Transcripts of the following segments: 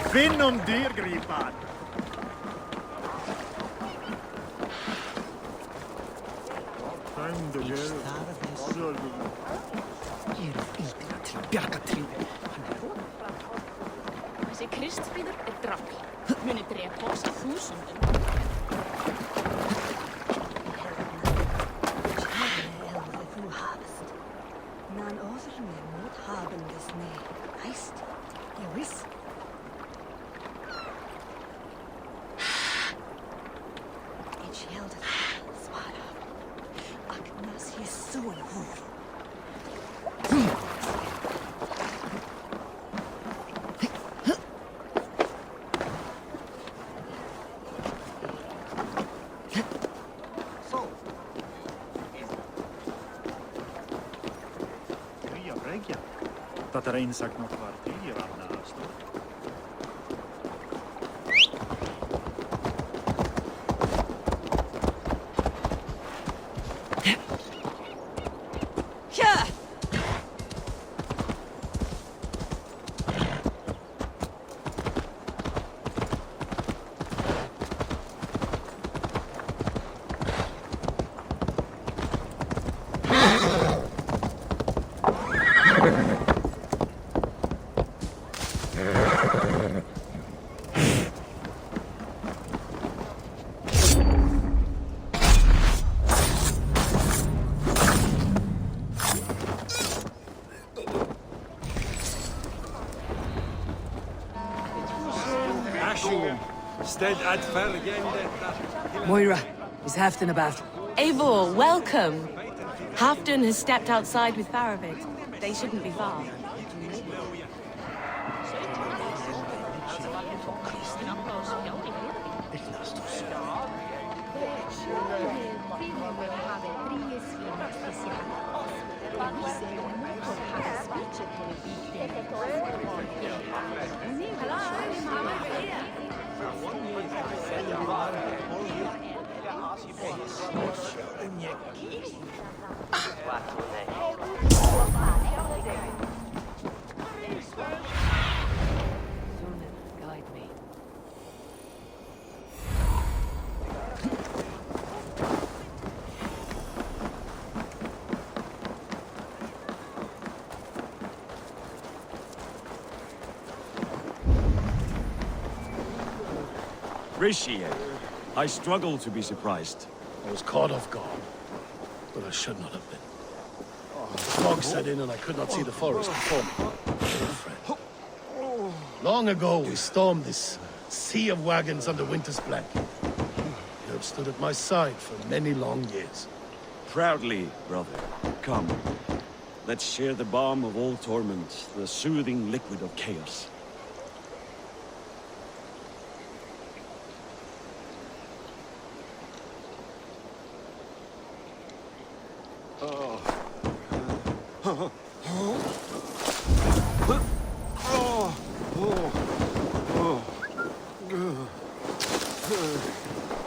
Finn om dyrgripan! Þessi Kristfríður drafl. Muni drepa oss í þúsundum. Þú hafst. Nan ofur mér mót habendes nei. Æst, ég viss. Ich held það, svara. Agnes ég súan húr. Tätä insagt något kvarter annars då. Moira, is Halfdan about? Eivor, welcome. Halfdan has stepped outside with Faravid. They shouldn't be far. Guide me. Rishi, I struggle to be surprised. I was caught off guard, but I should not have been. The fog set in and I could not see the forest before me. Dear friend. Long ago we stormed this sea of wagons under winter's blanket. You have stood at my side for many long years. Proudly, brother. Come. Let's share the balm of all torment, the soothing liquid of chaos.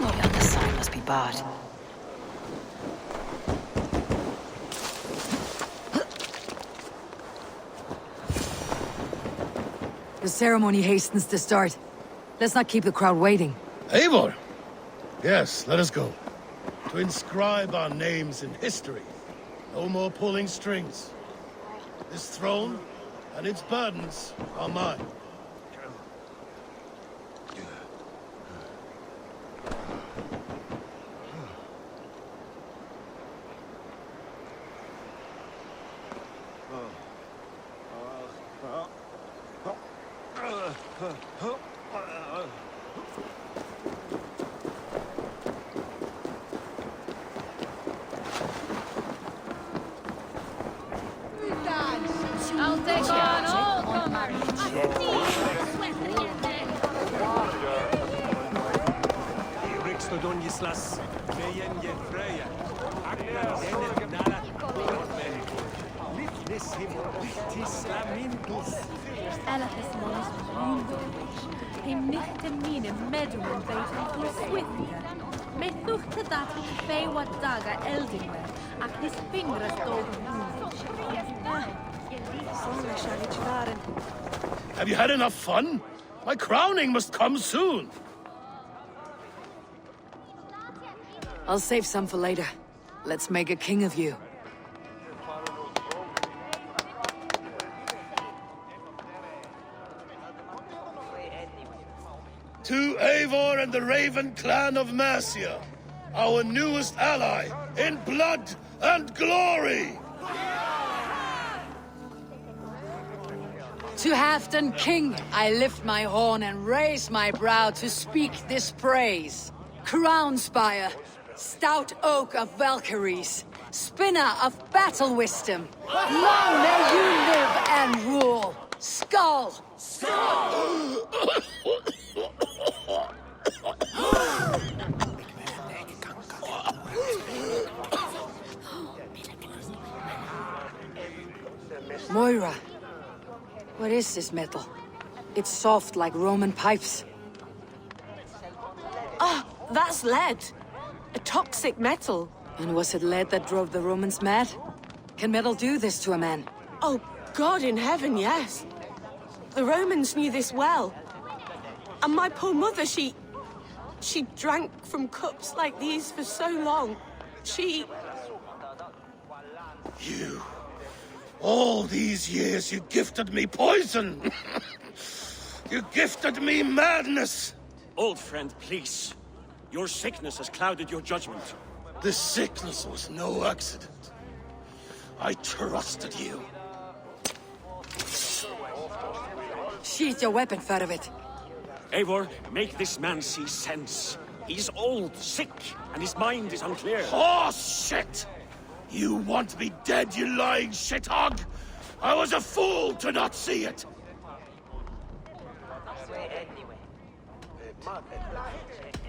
Yonder sign must be barred. The ceremony hastens to start. Let's not keep the crowd waiting. Eivor! Yes, let us go. To inscribe our names in history. No more pulling strings. This throne and its burdens are mine. I'll take on all comers. Elachis mois he michte mine meddelen beter voor Swifter. Metwch tydat fe wadaga eldinwe ac his fingers golden. Have you had enough fun? My crowning must come soon. I'll save some for later. Let's make a king of you. To Eivor and the Raven clan of Mercia, our newest ally in blood and glory! To Halfdan King, I lift my horn and raise my brow to speak this praise. Crown spire, stout oak of Valkyries, spinner of battle wisdom. Long may you live and rule. Skull! Moira, what is this metal? It's soft like Roman pipes. Ah, that's lead. A toxic metal. And was it lead that drove the Romans mad? Can metal do this to a man? Oh, God in heaven, yes. The Romans knew this well. And my poor mother, she drank from cups like these for so long. You... All these years you gifted me poison! You gifted me madness! Old friend, please. Your sickness has clouded your judgment. This sickness was no accident. I trusted you. Sheath your weapon, Farovit. Eivor, make this man see sense. He's old, sick, and his mind is unclear. Horse shit! You want me dead, you lying shithog? I was a fool to not see it!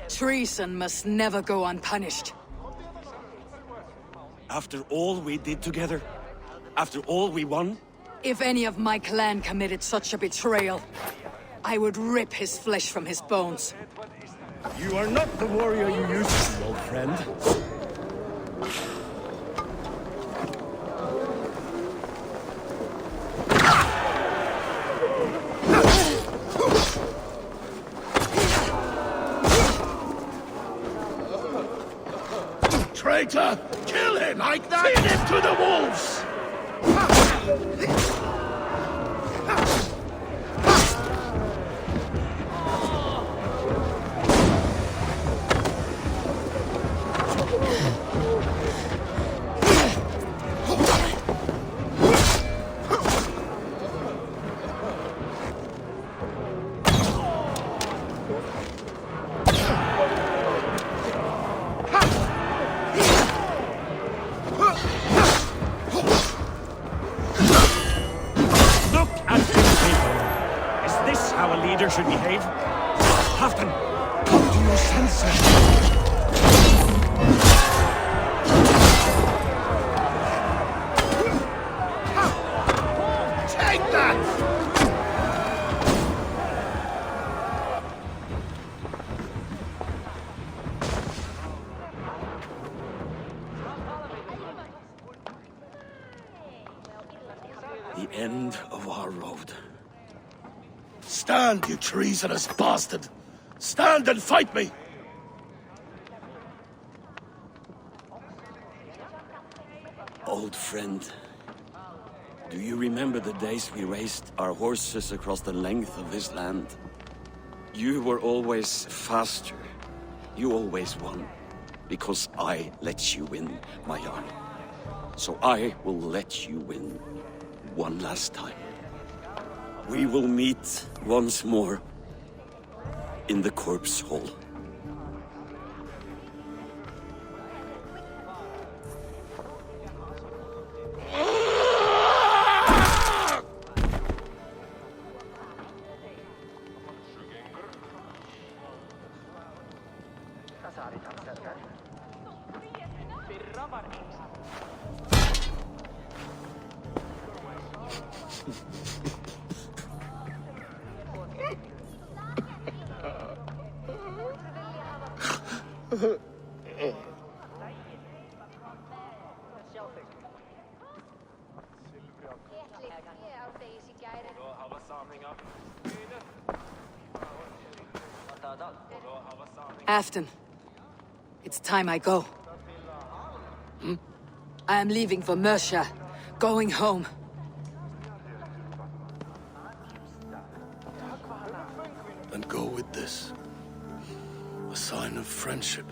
Treason must never go unpunished. After all we did together? After all we won? If any of my clan committed such a betrayal, I would rip his flesh from his bones. You are not the warrior you used to be, old friend. Traitor! Kill him! Like that! Feed him to the wolves! Should behave. Halfdan, come to your senses. Take that! The end of our road. Stand, you treasonous bastard! Stand and fight me! Old friend, do you remember the days we raced our horses across the length of this land? You were always faster. You always won. Because I let you win, my Jarl. So I will let you win one last time. We will meet once more in the corpse hall. Afton, it's time I go. I am leaving for Mercia, going home. Then go with this. A sign of friendship.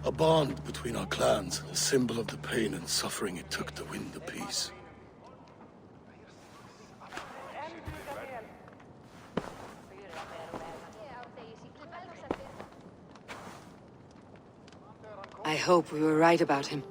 A bond between our clans, a symbol of the pain and suffering it took to win the peace. I hope we were right about him.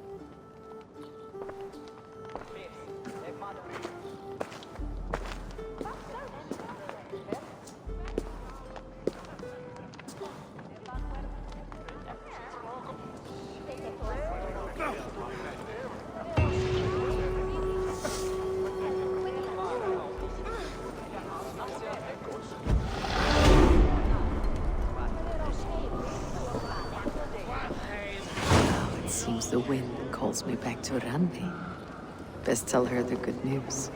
It seems the wind calls me back to Randi. Best tell her the good news.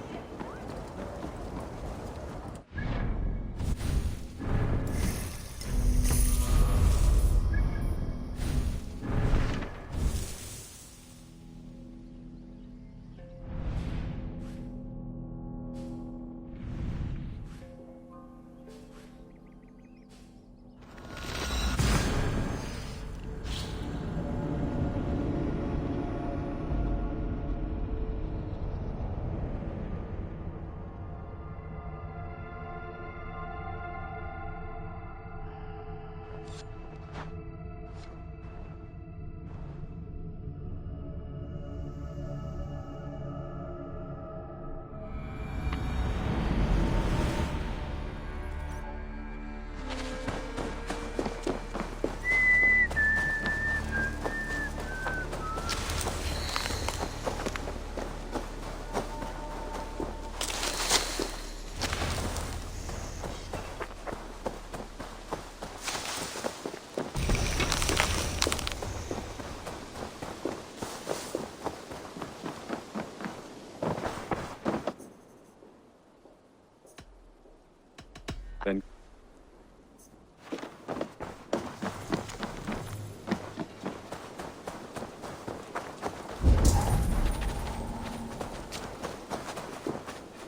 Then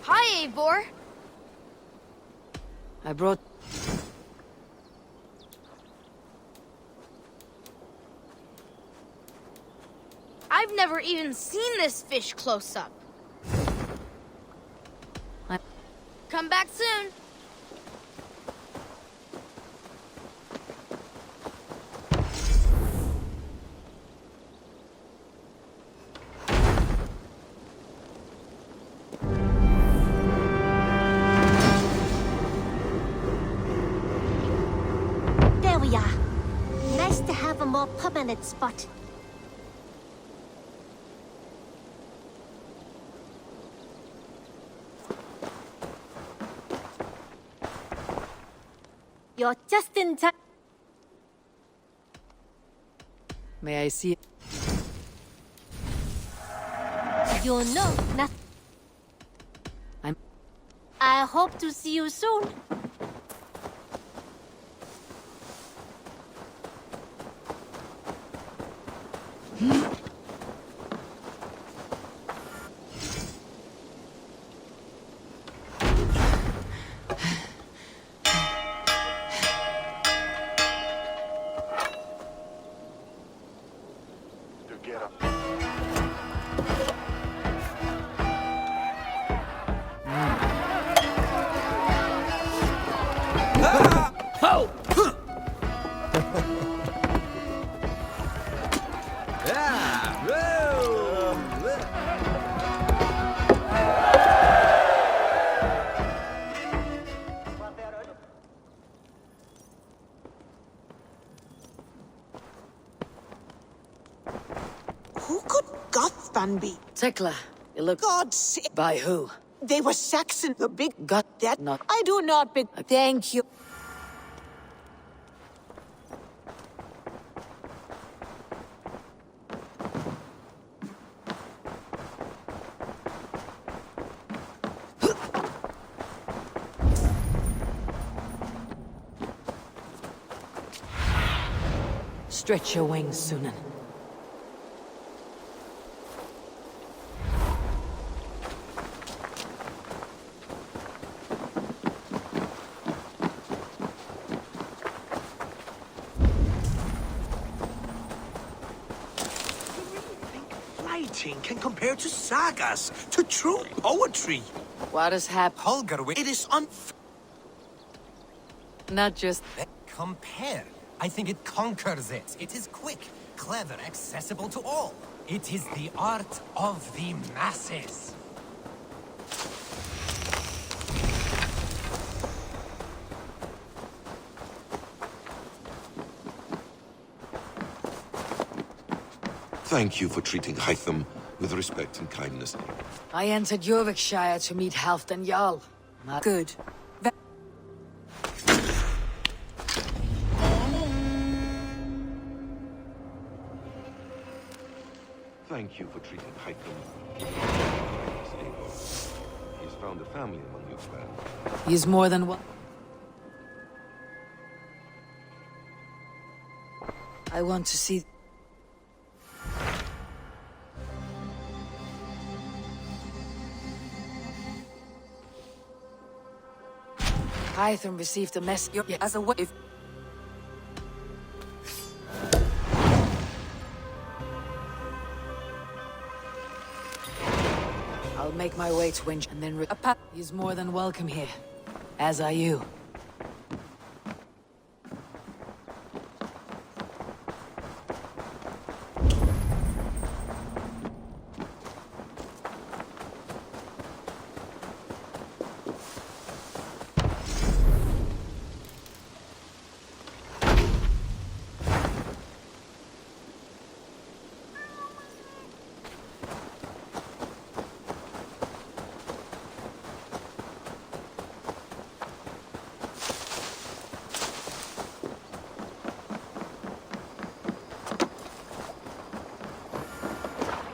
Hi, Eivor. I brought... I've never even seen this fish close up. Come back soon. There we are. Nice to have a more permanent spot. You're just in time. May I see... You know nothing. I hope to see you soon. Who could Gothban be? Tekla, you look... God sake. By who? They were Saxon, the big God, that not... I do not beg. Thank you. Stretch your wings, Sunan. Writing can compare to sagas, to true poetry. What has happened? Holger, it is Not just... Compare. I think it conquers it. It is quick, clever, accessible to all. It is the art of the masses. Thank you for treating Hytham with respect and kindness. I entered Jorvikshire to meet Halfdan Jarl. Not good. Thank you for treating Hytham. He's found a family among your clan. He's more than one. I want to see... Hytham received a message as a wave. I'll make my way to Winch and then he's more than welcome here. As are you.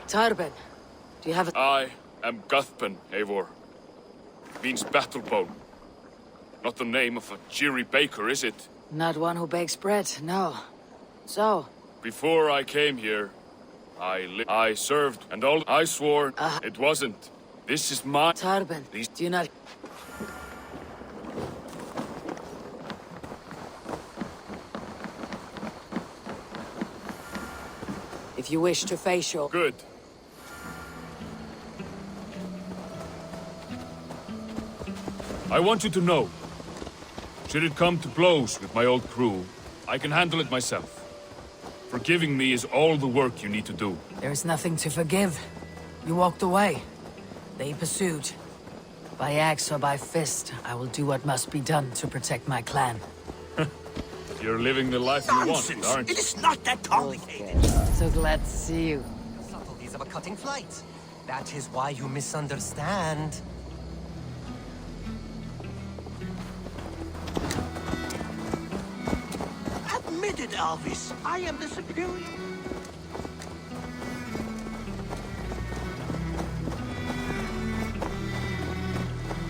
Tarben, do you have a... I am Guthpen, Eivor. Means battlebone. Not the name of a cheery baker, is it? Not one who bakes bread, no. So? Before I came here, I served, and all I swore it wasn't. This is my... Tarben, do you not... If you wish to face your... Good. I want you to know, should it come to blows with my old crew, I can handle it myself. Forgiving me is all the work you need to do. There's nothing to forgive. You walked away. They pursued. By axe or by fist, I will do what must be done to protect my clan. You're living the life you want, aren't you? It is not that complicated. Okay. So glad to see you. The subtleties of a cutting flight. That is why you misunderstand. Admit it, Alvis. I am the superior.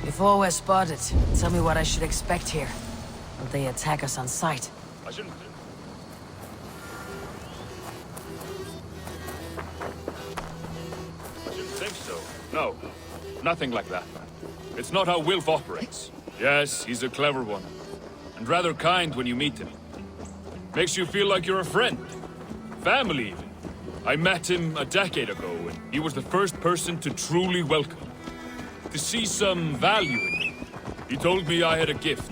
Before we're spotted, tell me what I should expect here. Will they attack us on sight? I shouldn't think so. No, nothing like that. It's not how Wilf operates. Yes, he's a clever one. And rather kind when you meet him. Makes you feel like you're a friend. Family, even. I met him a decade ago, and he was the first person to truly welcome me. To see some value in me. He told me I had a gift.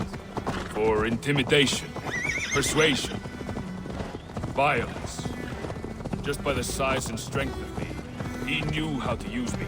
For intimidation, persuasion, violence. Just by the size and strength of me, he knew how to use me.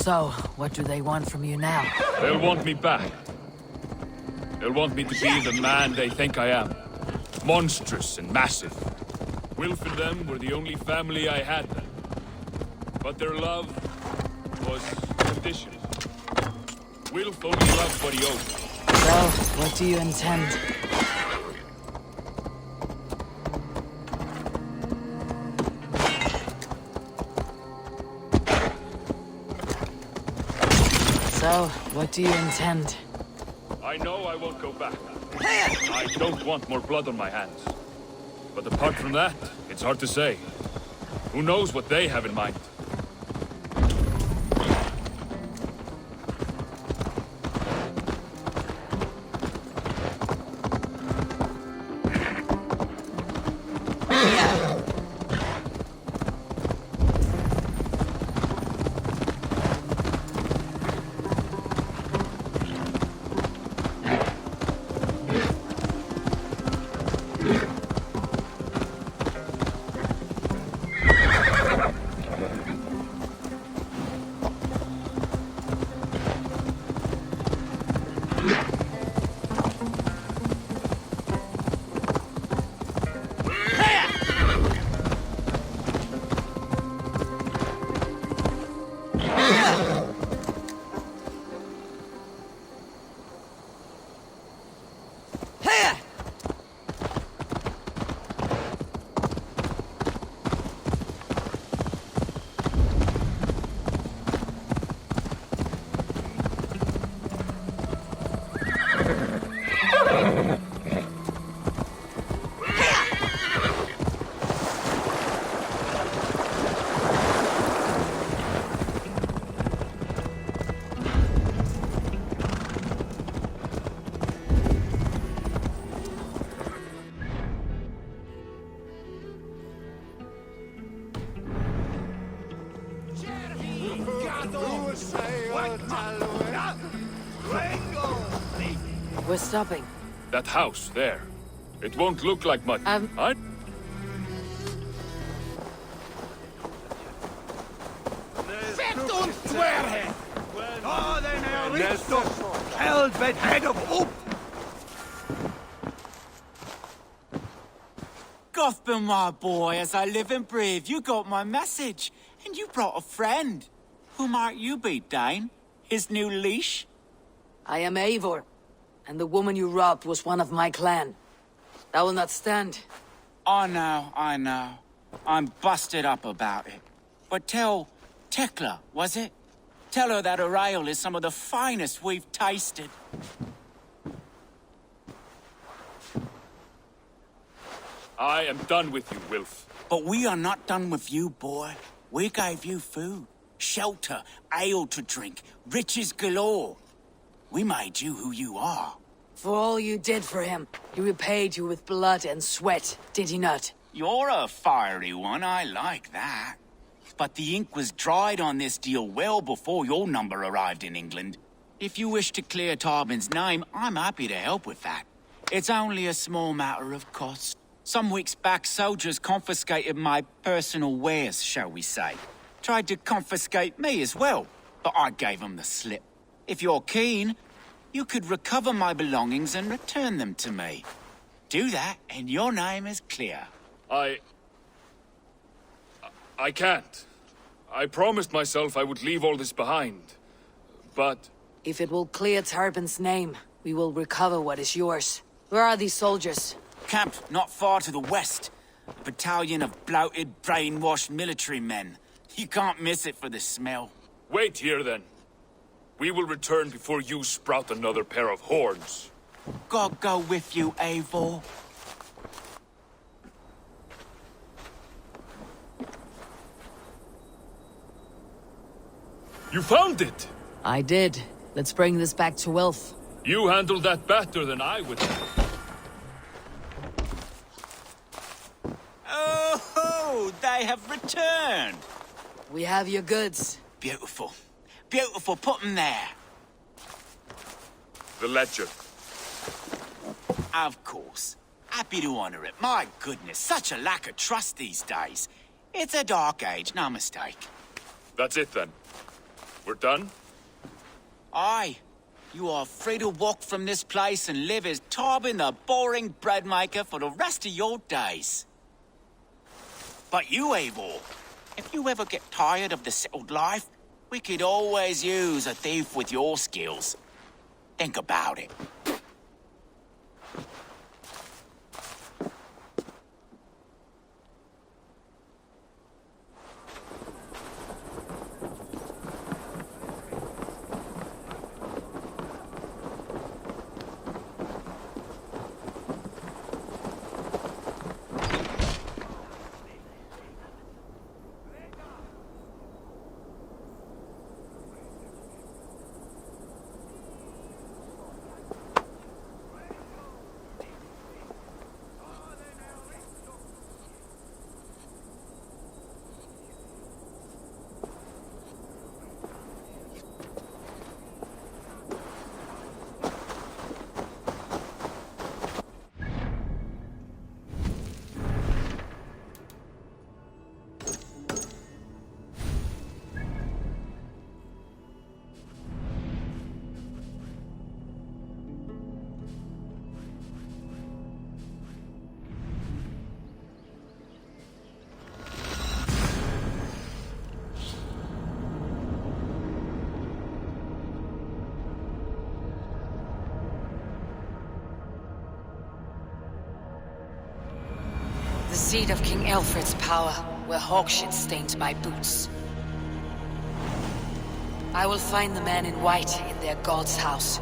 So, what do they want from you now? They'll want me back. They'll want me to be the man they think I am. Monstrous and massive. Wilf and them were the only family I had then. But their love was conditional. Wilf only loved what he owed. So, what do you intend? So, what do you intend? I know I won't go back. I don't want more blood on my hands. But apart from that, it's hard to say. Who knows what they have in mind? We're stopping. That house, there. It won't look like much. I... Helvet head of oak! Gotham, my boy, as I live and breathe, you got my message. And you brought a friend. Who might you be, Dane? His new leash? I am Eivor, and the woman you robbed was one of my clan. That will not stand. I know. I'm busted up about it. But tell Tekla, was it? Tell her that her ale is some of the finest we've tasted. I am done with you, Wilf. But we are not done with you, boy. We gave you food, shelter, ale to drink, riches galore. We made you who you are. For all you did for him, he repaid you with blood and sweat, did he not? You're a fiery one, I like that. But the ink was dried on this deal well before your number arrived in England. If you wish to clear Tarbin's name, I'm happy to help with that. It's only a small matter of cost. Some weeks back, soldiers confiscated my personal wares, shall we say. Tried to confiscate me as well, but I gave them the slip. If you're keen, you could recover my belongings and return them to me. Do that, and your name is clear. I can't. I promised myself I would leave all this behind. But... If it will clear Tarbin's name, we will recover what is yours. Where are these soldiers? Camped not far to the west. A battalion of bloated, brainwashed military men. You can't miss it for the smell. Wait here, then. We will return before you sprout another pair of horns. God go with you, Eivor. You found it! I did. Let's bring this back to Wilf. You handled that better than I would have. Oh, they have returned. We have your goods. Beautiful. Beautiful, put them there. The ledger. Of course. Happy to honor it. My goodness, such a lack of trust these days. It's a dark age, no mistake. That's it, then. We're done? Aye. You are free to walk from this place and live as Tobin the boring bread maker for the rest of your days. But you, Eivor, if you ever get tired of the settled life, we could always use a thief with your skills. Think about it. The seat of King Alfred's power, where hawkshit stains my boots. I will find the man in white in their god's house.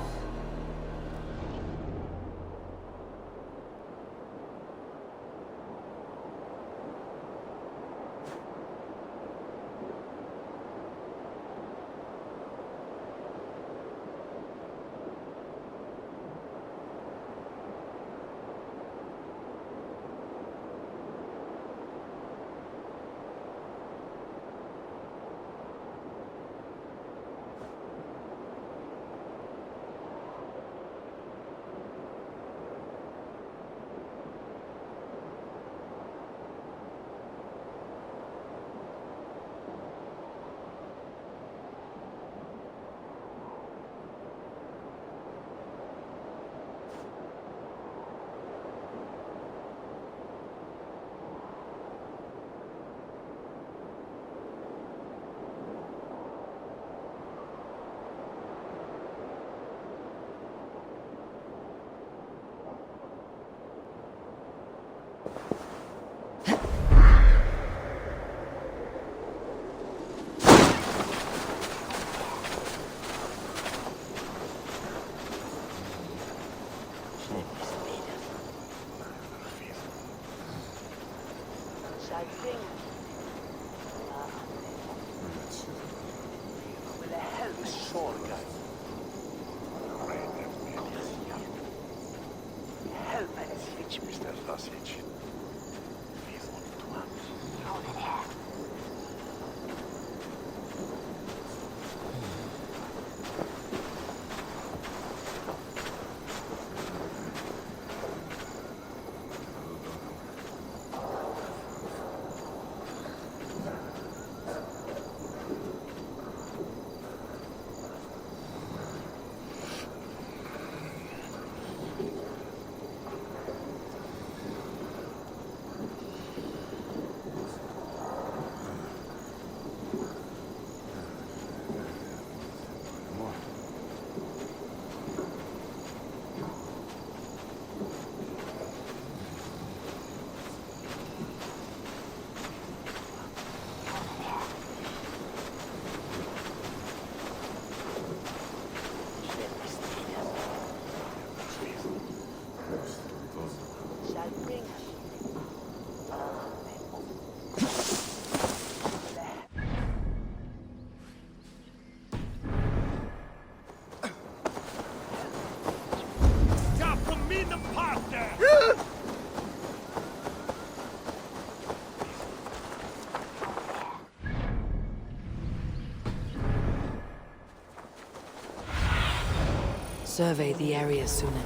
Survey the area sooner.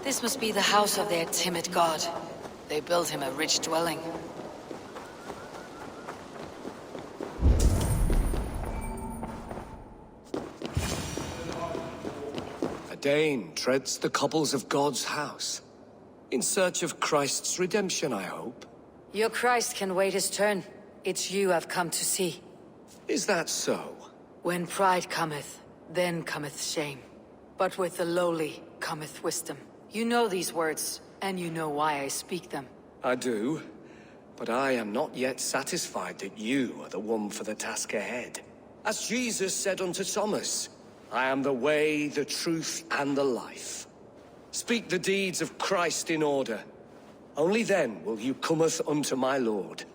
This must be the house of their timid god. They built him a rich dwelling. Dane treads the cobbles of God's house. In search of Christ's redemption, I hope. Your Christ can wait his turn. It's you I've come to see. Is that so? When pride cometh, then cometh shame. But with the lowly cometh wisdom. You know these words, and you know why I speak them. I do, but I am not yet satisfied that you are the one for the task ahead. As Jesus said unto Thomas, I am the way, the truth, and the life. Speak the deeds of Christ in order. Only then will you cometh unto my Lord.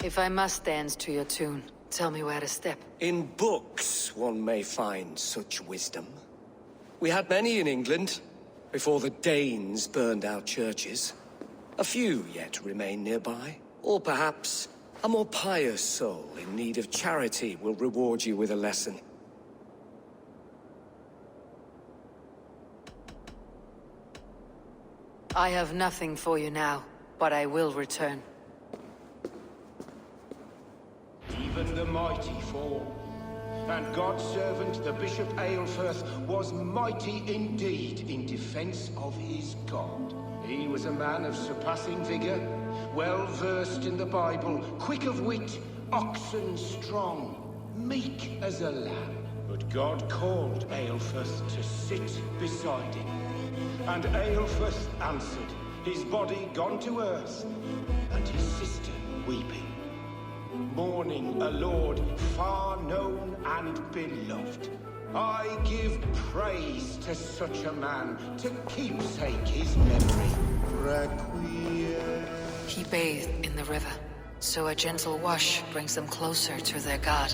If I must dance to your tune, tell me where to step. In books one may find such wisdom. We had many in England, before the Danes burned our churches. A few yet remain nearby. Or perhaps a more pious soul in need of charity will reward you with a lesson. I have nothing for you now, but I will return. Even the mighty fall. And God's servant, the Bishop Aelfirth, was mighty indeed in defense of his God. He was a man of surpassing vigor, well-versed in the Bible, quick of wit, oxen strong, meek as a lamb. But God called Aelfirth to sit beside him. And Aelfirth answered, his body gone to earth, and his sister weeping. Mourning a lord far known and beloved. I give praise to such a man, to keepsake his memory. Requiem. He bathed in the river, so a gentle wash brings them closer to their God.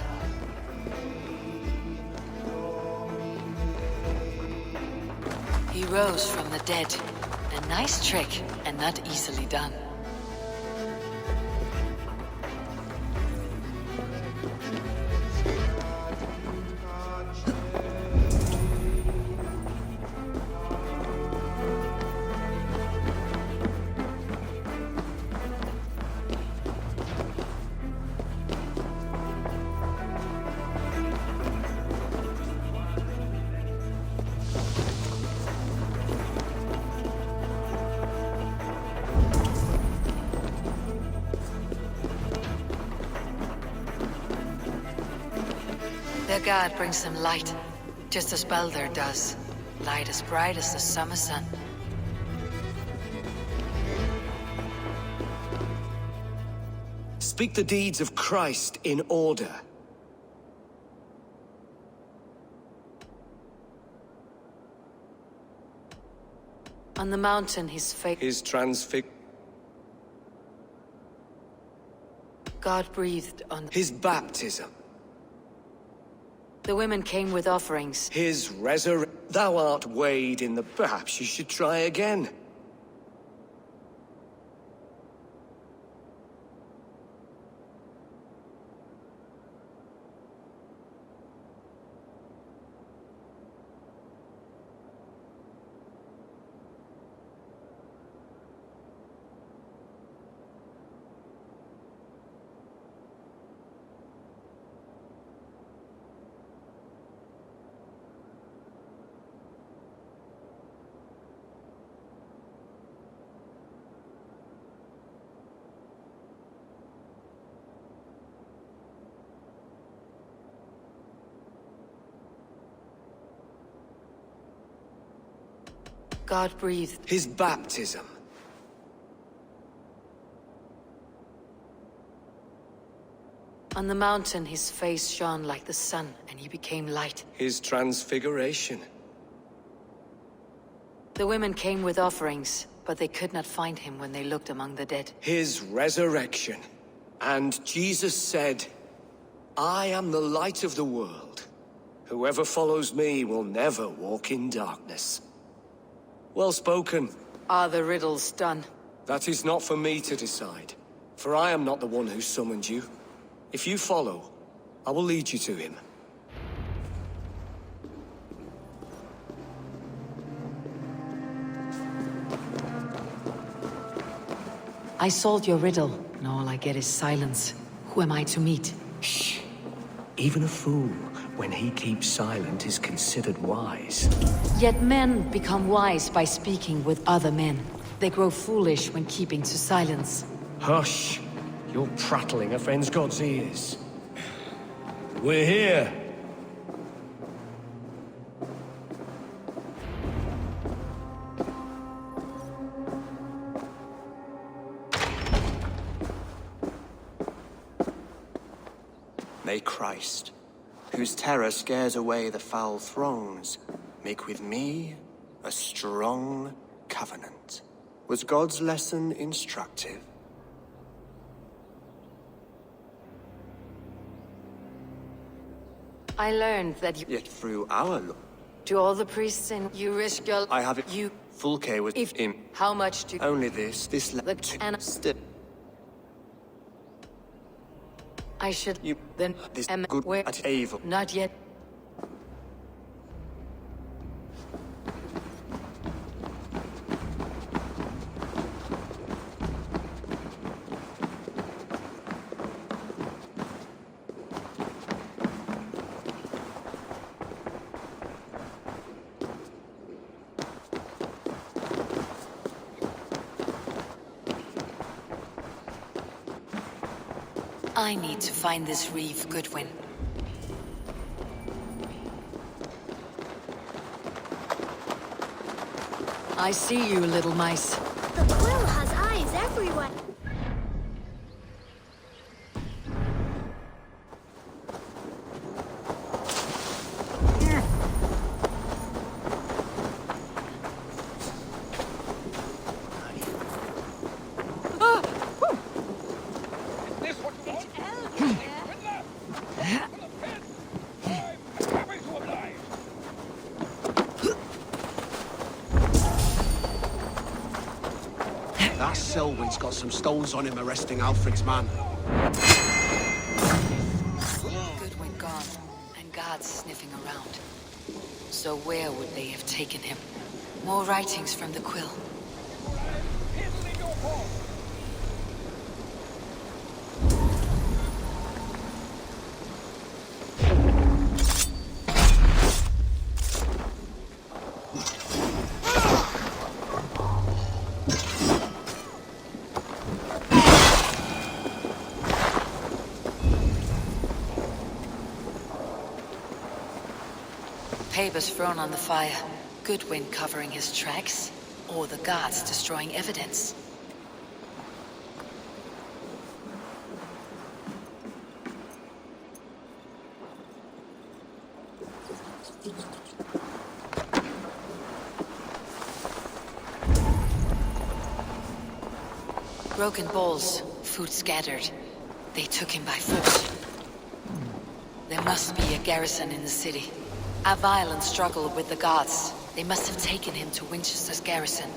He rose from the dead. A nice trick, and not easily done. Their god brings them light, just as Baldur does. Light as bright as the summer sun. Speak the deeds of Christ in order. On the mountain, his fate. His transfig... God breathed on... His baptism. The women came with offerings. His Thou art weighed in the... Perhaps you should try again. God breathed. His baptism. On the mountain, his face shone like the sun, and he became light. His transfiguration. The women came with offerings, but they could not find him when they looked among the dead. His resurrection. And Jesus said, I am the light of the world. Whoever follows me will never walk in darkness. Well spoken. Are the riddles done? That is not for me to decide, for I am not the one who summoned you. If you follow, I will lead you to him. I solved your riddle, and all I get is silence. Who am I to meet? Shh. Even a fool, when he keeps silent, is considered wise. Yet men become wise by speaking with other men. They grow foolish when keeping to silence. Hush! Your prattling offends God's ears. We're here. May Christ, whose terror scares away the foul throngs, make with me a strong covenant. Was God's lesson instructive? I learned that you... Yet through our law, To all the priests in... You risk your... I have it. You... Full care was If... in. How much do... Only this And... still. I should... You... Then... This Am... good Where... at evil. Not yet. I need to find this reef, Goodwin. I see you, little mice. The quill has eyes everywhere. That Selwyn's got some stones on him arresting Alfred's man. Goodwin gone, and guards sniffing around. So where would they have taken him? More writings from the quill. Papers thrown on the fire. Goodwin covering his tracks, or the guards destroying evidence. Broken bowls, food scattered. They took him by force. There must be a garrison in the city. A violent struggle with the guards. They must have taken him to Winchester's garrison.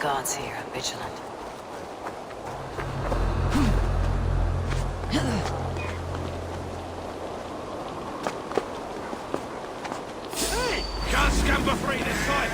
Guards here are vigilant. Can't scamper free this side!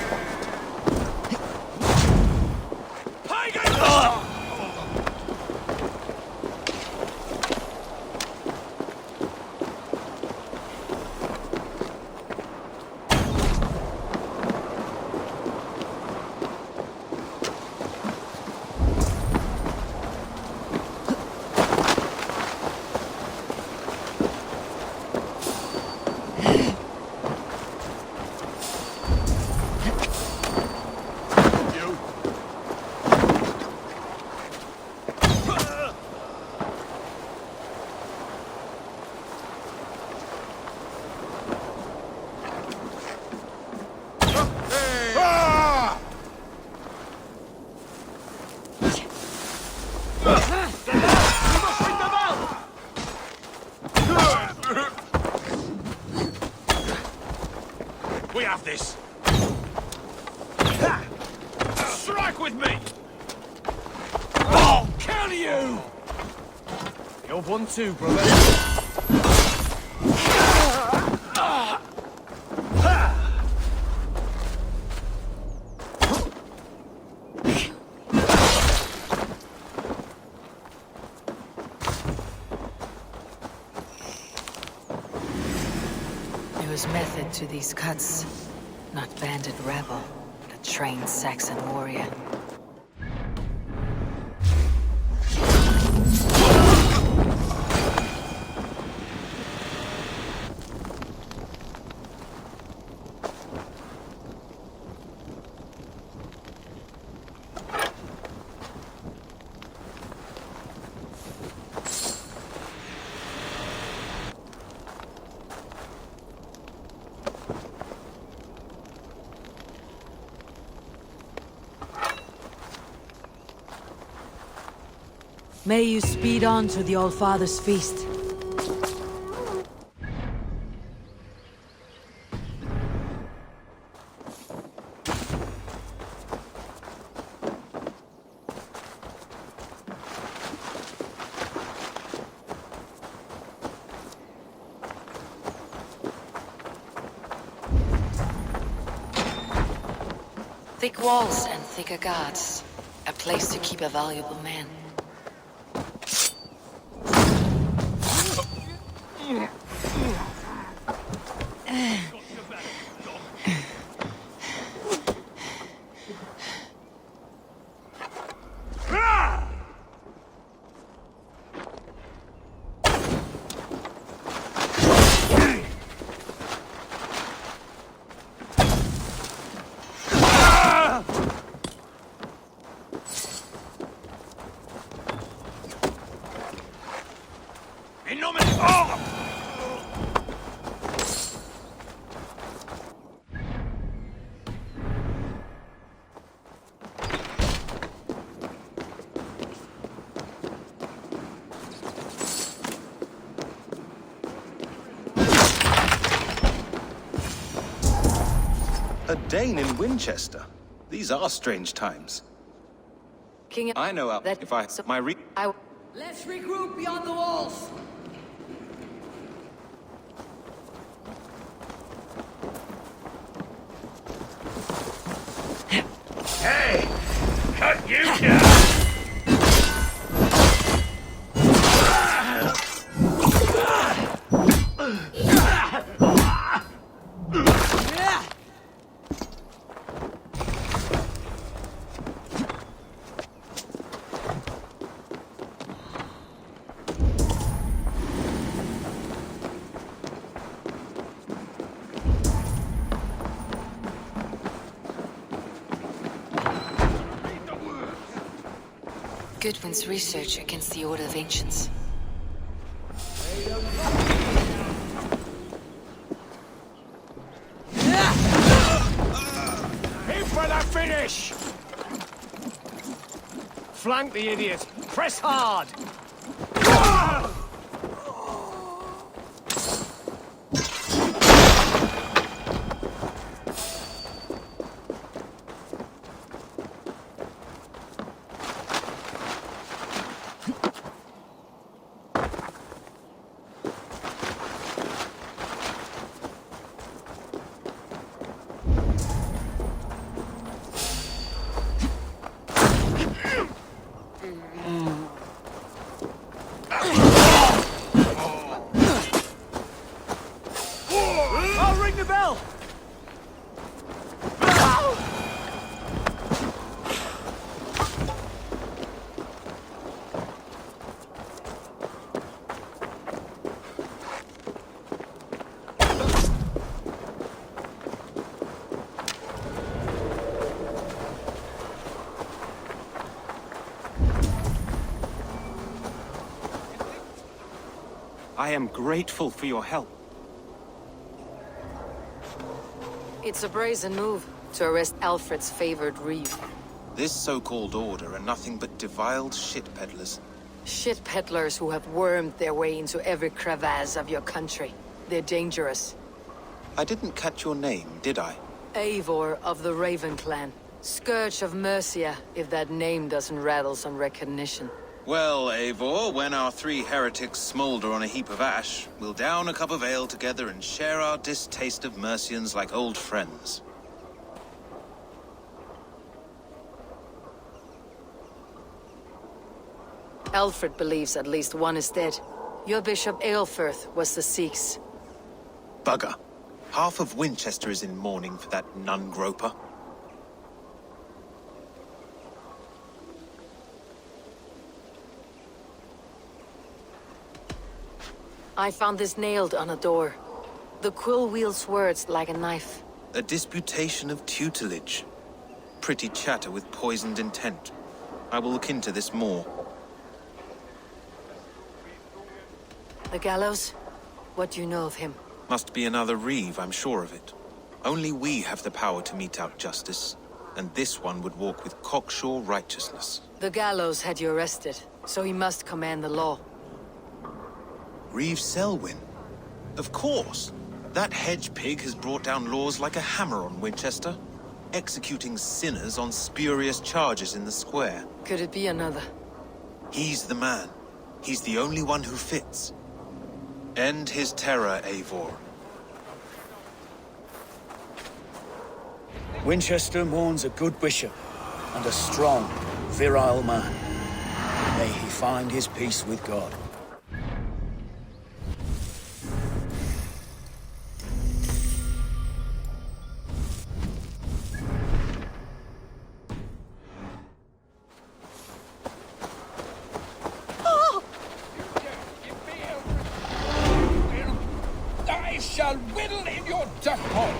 We have this. Strike with me! You're one too, brother. There was method to these cuts. Not bandit rebel, but a trained Saxon warrior. May you speed on to the All-Father's feast. Thick walls and thicker guards. A place to keep a valuable man. A Dane in Winchester. These are strange times. King, I know if I Let's regroup beyond the walls. Hey! Cut you down! Goodwin's research against the Order of Ancients. Aim for the finish! Flank the idiot! Press hard! I'll ring the bell! I am grateful for your help. It's a brazen move to arrest Alfred's favored reeve. This so-called order are nothing but deviled shit peddlers. Shit peddlers who have wormed their way into every crevasse of your country. They're dangerous. I didn't catch your name, did I? Eivor of the Raven Clan. Scourge of Mercia, if that name doesn't rattle some recognition. Well, Eivor, when our 3 heretics smolder on a heap of ash, we'll down a cup of ale together and share our distaste of Mercians like old friends. Alfred believes at least one is dead. Your Bishop Aelfirth was the Sikhs. Bugger. Half of Winchester is in mourning for that nun-groper. I found this nailed on a door. The quill wields words like a knife. A disputation of tutelage. Pretty chatter with poisoned intent. I will look into this more. The gallows? What do you know of him? Must be another Reeve, I'm sure of it. Only we have the power to mete out justice, and this one would walk with cocksure righteousness. The gallows had you arrested, so he must command the law. Reeve Selwyn? Of course! That hedge pig has brought down laws like a hammer on Winchester, executing sinners on spurious charges in the square. Could it be another? He's the man. He's the only one who fits. End his terror, Eivor. Winchester mourns a good bishop and a strong, virile man. May he find his peace with God. I shall whittle in your dust hole.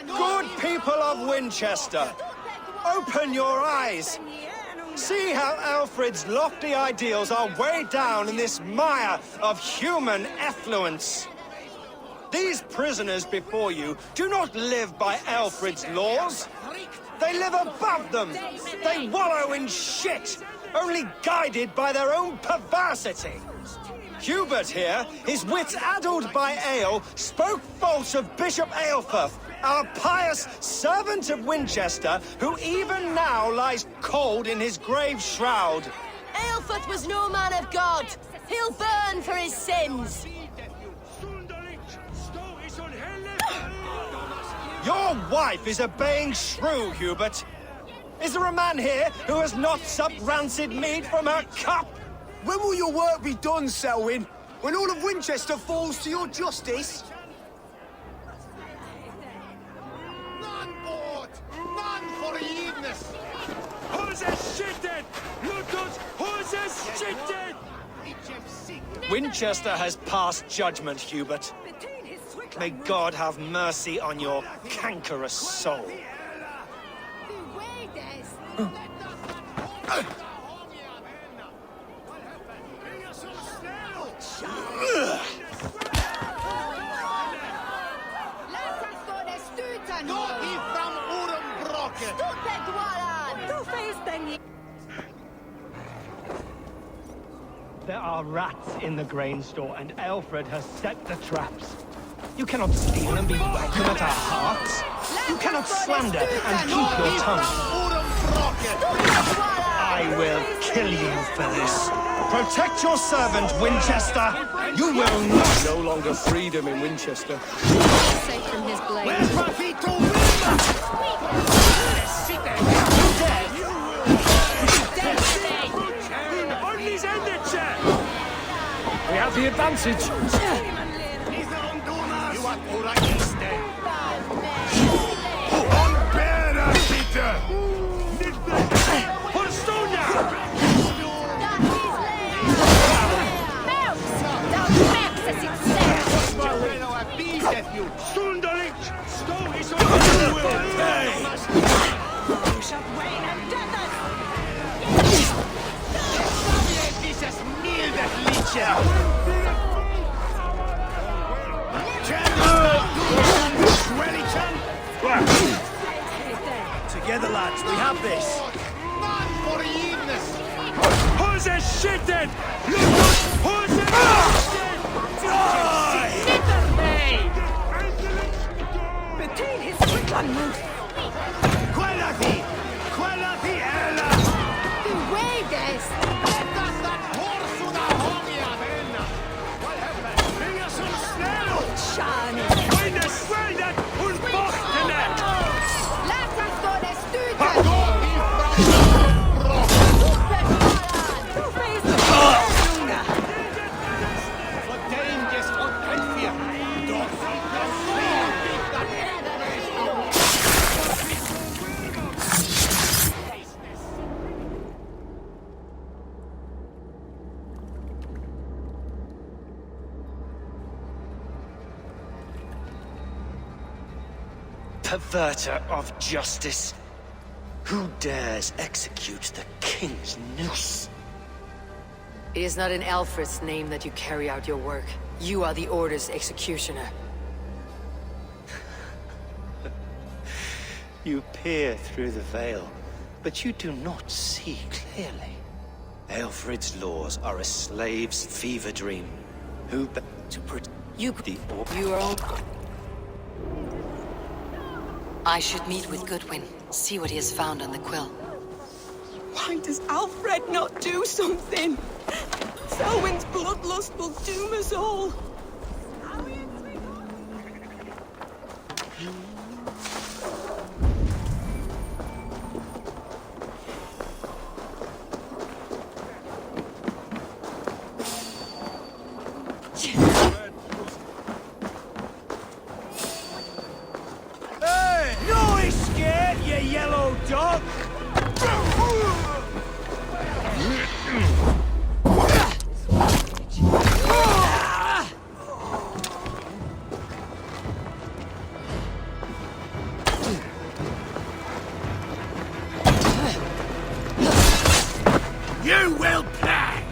Good people of Winchester, open your eyes. See how Alfred's lofty ideals are weighed down in this mire of human effluence. These prisoners before you do not live by Alfred's laws. They live above them. They wallow in shit, only guided by their own perversity. Hubert here, his wits addled by ale, spoke false of Bishop Aelfirth, our pious servant of Winchester, who even now lies cold in his grave shroud. Aelfirth was no man of God. He'll burn for his sins. Your wife is obeying shrew, Hubert. Is there a man here who has not supped rancid mead from her cup? When will your work be done, Selwyn? When all of Winchester falls to your justice? None board! None for eveness! Who's a shitted? Lutus, who's a shitted? Winchester has passed judgment, Hubert. May God have mercy on your cankerous soul. There are rats in the grain store, and Alfred has set the traps. You cannot steal and be welcome at our hearts. You cannot slander and keep your tongue. I will kill you for this. Protect your servant, Winchester. You will not. No longer freedom in Winchester. Safe from his blade. We have the advantage. have this! None for eveness! Who's a shitted? Who's a Between his quick on move! Quellati! Quellati, Ella! Beware, guys! Let us that horse una homia, then! Bring us some snell! Shani! Find a sweldet und bochtene! Laat us door de stuurte! Perverter of justice! Who dares execute the king's noose? It is not in Alfred's name that you carry out your work. You are the Order's executioner. You peer through the veil, but you do not see clearly. Alfred's laws are a slave's fever dream. Who to protect You are all... I should meet with Goodwin, see what he has found on the quill. Why does Alfred not do something? Selwyn's bloodlust will doom us all. Hey! No escape, you yellow dog! You will pay!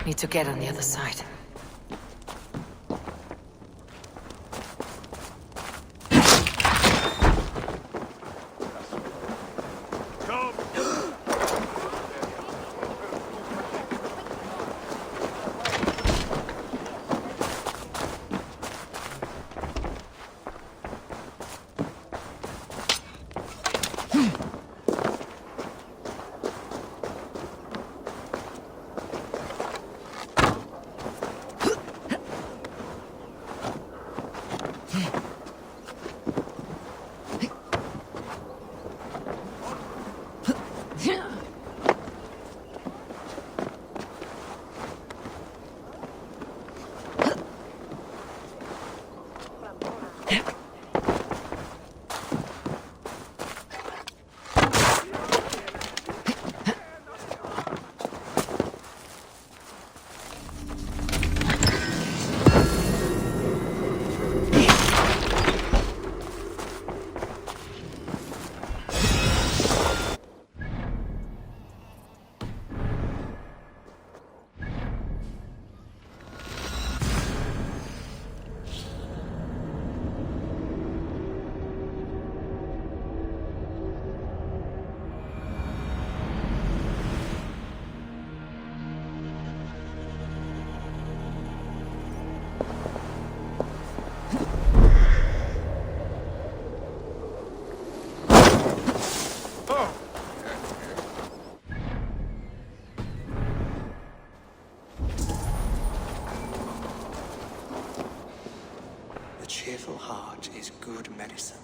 Need to get on the other side. cheerful heart is good medicine,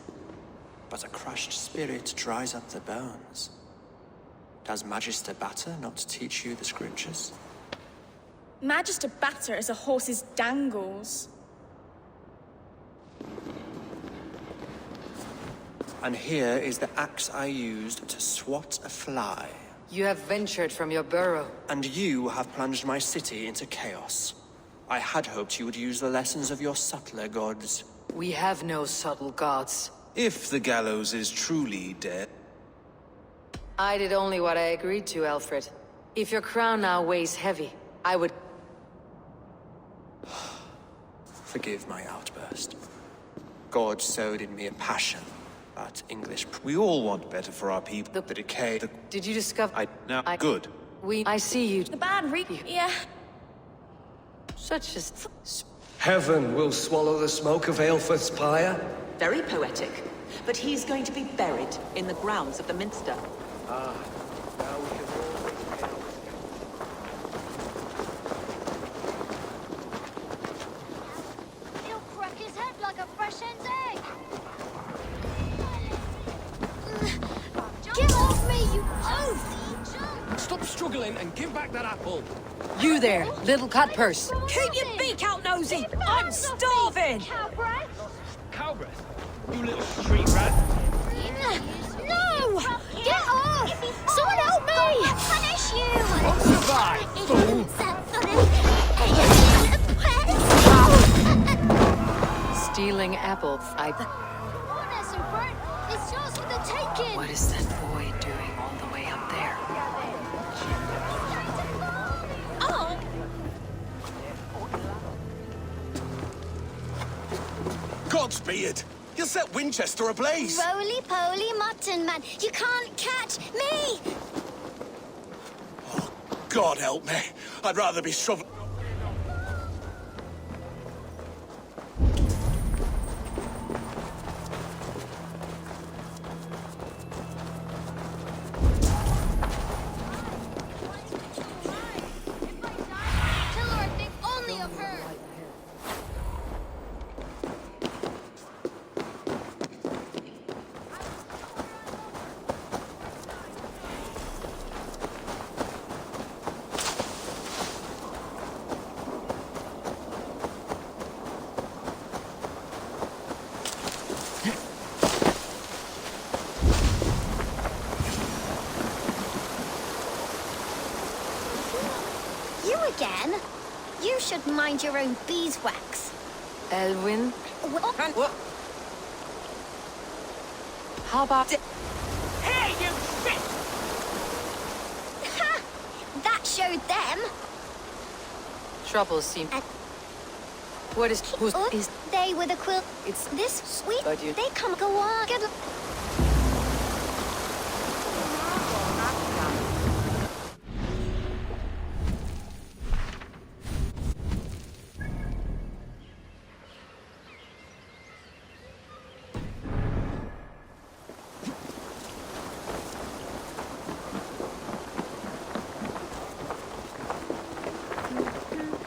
but a crushed spirit dries up the bones. Does Magister Batter not teach you the scriptures? Magister batter as a horse's dangles. And here is the axe I used to swat a fly. You have ventured from your burrow. And you have plunged my city into chaos. I had hoped you would use the lessons of your subtler gods. We have no subtle gods. If the gallows is truly dead... I did only what I agreed to, Alfred. If your crown now weighs heavy, I would... Forgive my outburst. God sowed in me a passion about English... We all want better for our people. The decay, the... Did you discover... Good. I see you... The bad yeah. Such as... Heaven will swallow the smoke of Aelfred's pyre. Very poetic. But he's going to be buried in the grounds of the Minster. Ah, now we can He'll crack his head like a fresh hen's egg. Get off me, you oaf! Stop struggling and give back that apple. You there, little cutpurse. Keep your beak out, nosy! I'm starving! Cow breath? Cow breath? You little street rat. No! Get off! Someone help me! Punish you! I'll survive, fool! Stealing apples, It's yours for the taking! What is that boy doing all the way up there? Oh! Godspeed! You'll set Winchester ablaze! Roly-poly mutton man, you can't catch me! God help me! I'd rather be shoved... Tell her I think only of her! You again? You should mind your own beeswax. Elwyn? What? How about... Hey, you shit! Ha! That showed them. Troubles seem... What is... Who's... Is... They were the quill. It's this sweet. But you... They come go on. Good.